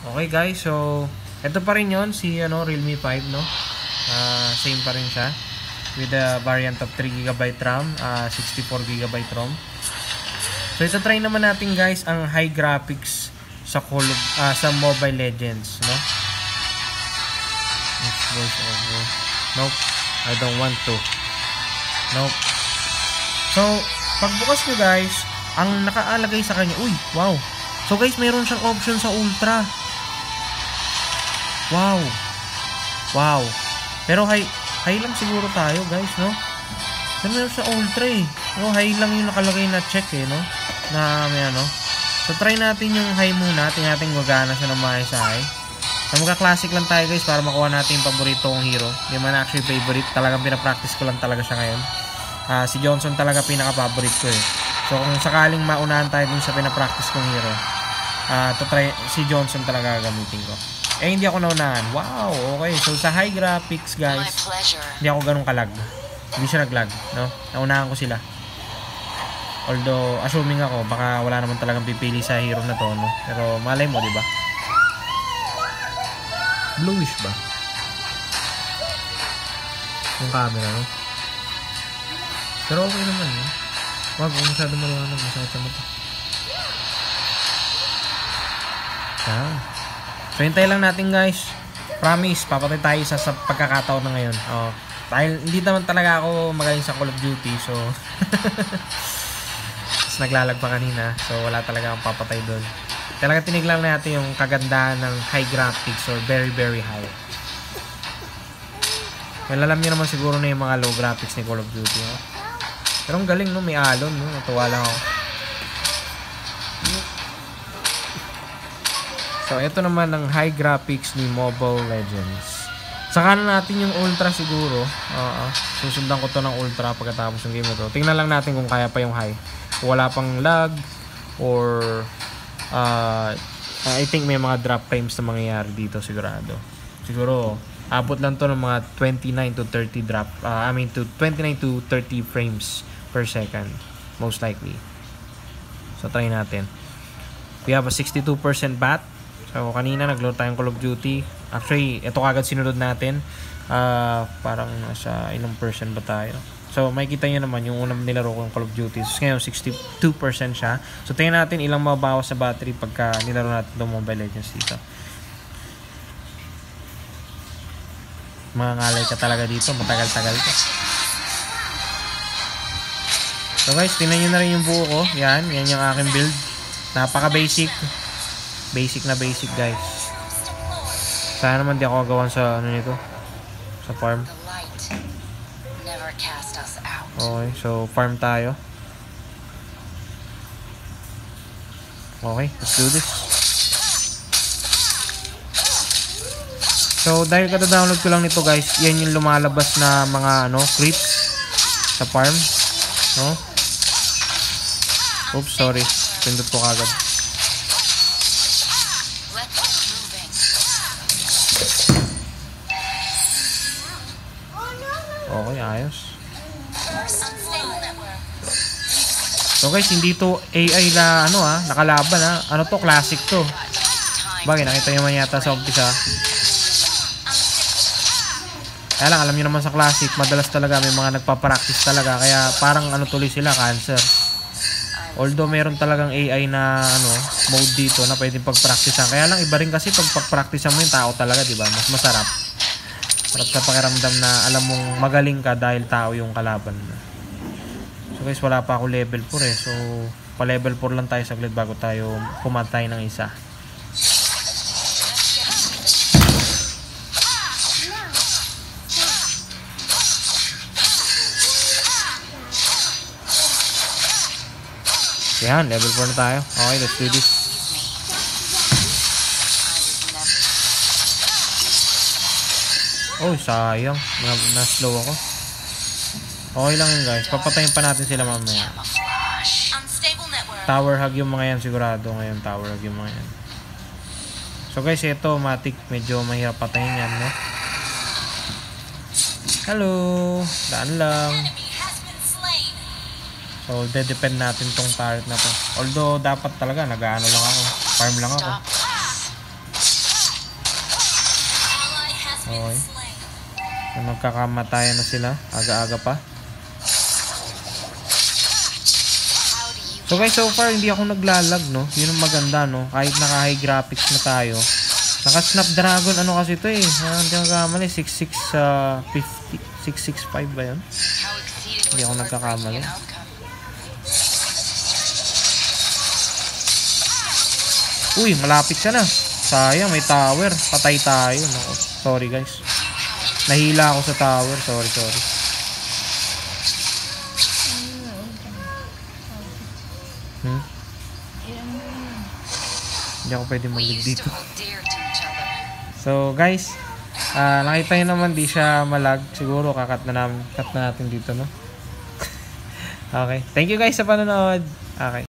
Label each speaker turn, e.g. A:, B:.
A: Okay guys, so ito pa rin yon si Realme 5, no? Same pa rin siya with a variant of 3GB RAM, 64GB ROM. So ito try naman natin guys ang high graphics sa sa Mobile Legends, no? Voice over. Nope, I don't want to. Nope. So pagbukas nyo guys, ang nakaalagay sa kanya, uy, wow. So guys, mayroon siyang option sa Ultra. Wow. Wow. Pero high lang siguro tayo, guys, no? Pero meron sa Ultra eh. No, high lang yung nakalagay na check eh, no? Na may ano. So try natin yung high muna. Tingnan natin gagana siya ng maayos sa high. So magka-classic lang tayo, guys, para makuha natin yung paborito kong hero. Hindi man actually favorite. Talagang pinapractice ko lang talaga siya ngayon. Si Johnson talaga pinaka-favorite ko eh. So kung sakaling maunahan tayo dun sa pinapractice kong hero, si Johnson talaga gagamitin ko. Eh, hindi ako naunahan. Wow, okay. So, sa high graphics, guys, hindi ako ganun kalag. Hindi siya naglag, no? Naunahan ko sila. Although, assuming ako, baka wala naman talagang pipili sa hero na to, no? Pero, malay mo, di ba? Bluish ba? Yung camera, no? Pero, okay naman, no? Wag, kung masyado maluwanag, masakit sa mata. So, hintay lang natin guys. Promise, papatay tayo sa pagkakataon na ngayon. Dahil hindi naman talaga ako magaling sa Call of Duty. So, tapos naglalag pa kanina. So, wala talaga akong papatay doon. Talaga tiniglang natin yung kagandahan ng high graphics or very very high. Well, alam nyo naman siguro na yung mga low graphics ni Call of Duty. No? Pero ang galing, no? May alon. No? Natuwa lang ako. So, ito naman ang high graphics ni Mobile Legends. Saka na natin yung Ultra siguro. Susundan ko to ng Ultra pagkatapos ng game na to. Tingnan lang natin kung kaya pa yung high. Kung wala pang lag or I think may mga drop frames na mangyayari dito sigurado. Siguro, abot lang to ng mga 29 to 30 drop. To 29 to 30 frames per second. Most likely. So, try natin. We have a 62% bat. So, kanina naglaro tayong Call of Duty. Actually, ito kagad sinunod natin. Parang nasa ilang percent ba tayo? So, makikita nyo naman yung unang nilaro kong Call of Duty. So, ngayon, 62% siya. So, tingnan natin ilang mabawas sa battery pagka nilaro natin itong Mobile Legends dito. Mga ngalay ka talaga dito. Matagal-tagal ka. So, guys, tingnan nyo na rin yung buo ko. Yan yung aking build. Napaka-basic. Basic na basic, guys. Sana naman di ako gawan sa nito. Sa farm. Okay, so farm tayo. Okay, let's do this. So, dahil kada-download ko lang nito, guys, yan yung lumalabas na mga creeps sa farm. No? Oops, sorry. Pindot ko kagad. Okay, ayos. So guys, hindi to AI na nakalaban Ano to, classic to. Bagay, nakita nyo man yata sa umpisa. Kaya lang, alam nyo naman sa classic, madalas talaga may mga nagpa-practice talaga. Kaya parang tuloy sila, cancer. Although meron talagang AI na mode dito na pwedeng pag-practicean. Kaya lang, iba rin kasi pag-practicean mo yung tao talaga, di ba? Mas masarap. Sarap sa pakiramdam na alam mong magaling ka dahil tao yung kalaban. So guys, wala pa ako level 4 eh. So, pa level 4 lang tayo saglit bago tayo pumatay ng isa. Yan, level 4 na tayo. Okay, let's do this. Oh, sayang. Na-slow ako. Okay lang yun, guys. Papatayin pa natin sila mamaya. Tower hug yung mga yan sigurado. Ngayon, tower hug yung mga yan. So, guys, ito, matic. Medyo mahirap patayin yan, no? Hello! Daan lang. So, de-depend natin tong turret na to. Although, dapat talaga, nag-ano lang ako. Farm lang ako. Okay. So, magkakamatayan na sila. Aga-aga pa. So guys, so far hindi ako naglalag, no? Yun ang maganda, no? Kahit naka-high graphics na tayo. Naka-Snapdragon, ano kasi ito eh. Hindi ako nagkakamali. 665 ba yun? Hindi ako nagkakamali. Uy, malapit siya na. Sayang, may tower. Patay tayo. No? Sorry guys. Nahila ako sa tower. Sorry. Hindi ako pwede mag-live dito. So guys, nakita nyo naman di siya malag. Siguro cut na natin dito, no? Okay. Thank you guys sa panonood. Okay.